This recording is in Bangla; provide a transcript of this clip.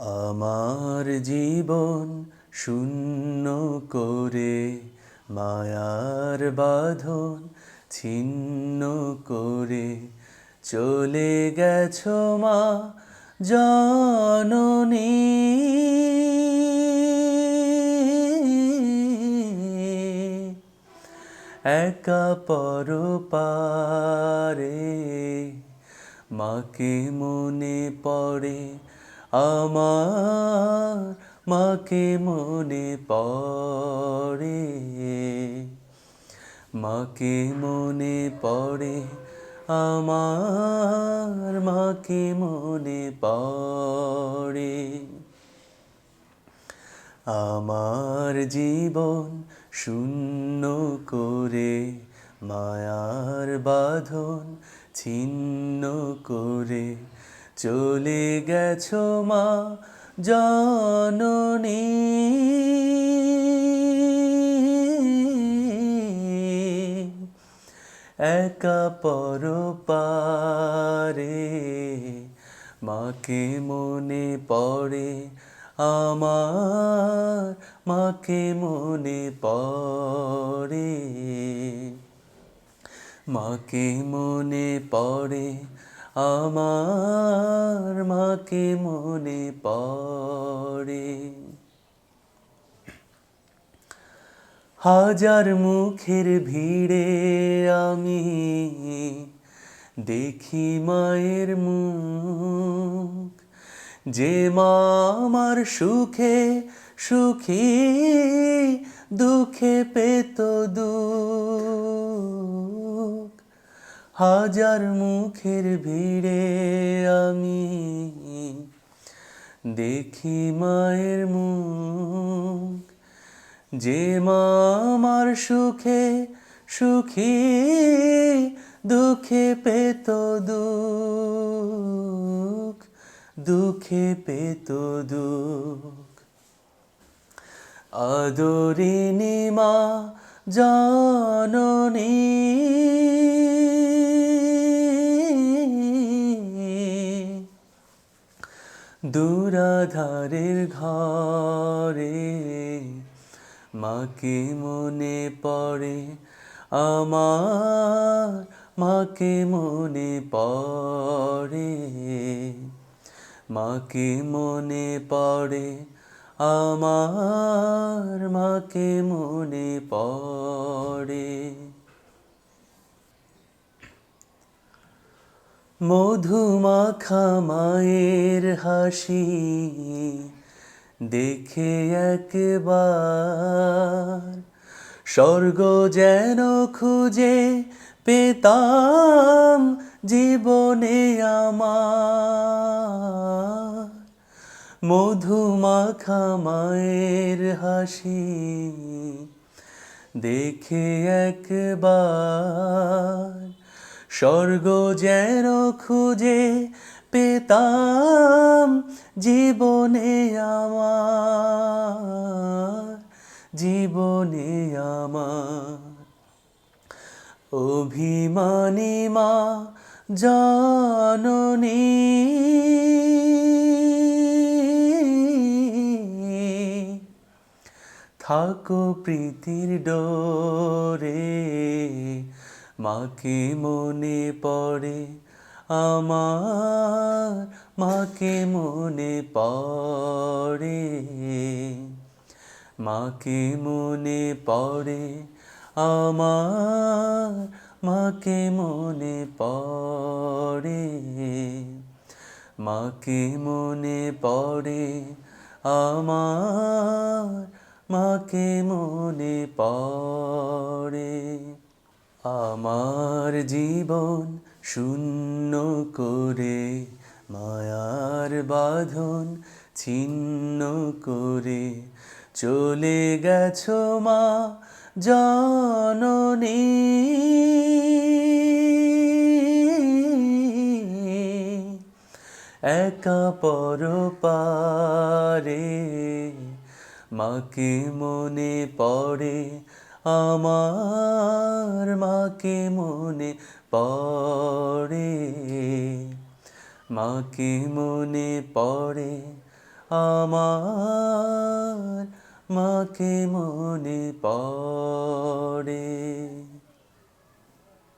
আমার জীবন শূন্য করে মায়ার বাঁধন ছিন্ন করে চলে গেছো মা জননী। একা পরপারে মাকে মনে পড়ে আমার, মাকে মনে পড়ে, মাকে মনে পড়ে আমার, মাকে মনে পড়ে। আমার জীবন শূন্য করে মায়ার বাঁধন ছিন্ন করে চলে গেছো মা জননী। একা পরপারে মাকে মনে পড়ে আমার, মাকে মনে পড়ে, মাকে মনে পড়ে আমার, মাকে মনে পড়ে। হাজার মুখের ভিড়ে আমি দেখি মায়ের মুখ, যে মা আমার সুখে সুখী দুঃখে পেত দুঃখ। হাজার মুখের ভিড়ে আমি দেখি মায়ের মুখ, যে মা আমার সুখে সুখী দুঃখে পেত দুঃখ, দুঃখে পেত দুঃখ। আদরিনী মা জননী, দুরাধারের ঘরে মাকে মনে পড়ে আমার, মাকে মনে পড়ে, মাকে মনে পড়ে আমার, মাকে মনে পড়ে। মধুমাখা মায়ের হাসি দেখে একবার স্বর্গ যেন খুঁজে পেতাম জীবনে আমার। মধুমাখা মায়ের হাসি দেখে একবার স্বর্গ যেন খুঁজে পেতাম জীবনে আমার, জীবনে আমার। অভিমানী মা জননী, থাকো প্রীতির ডোরে, মাকে মনে পড়ে আমার, মাকে মনে পড়ে, মাকে মনে পড়ে আমার, মাকে মনে পড়ে, মাকে মনে পড়ে আমার, মাকে মনে পড়ে। আমার জীবন শূন্য করে মায়ার বাঁধন ছিন্ন করে চলে গেছো মা জননী। একা পরপারে মাকে মনে পড়ে আমার, মাকে মনে পড়ে, মাকে মনে পড়ে আমার মাকে মনে পড়ে।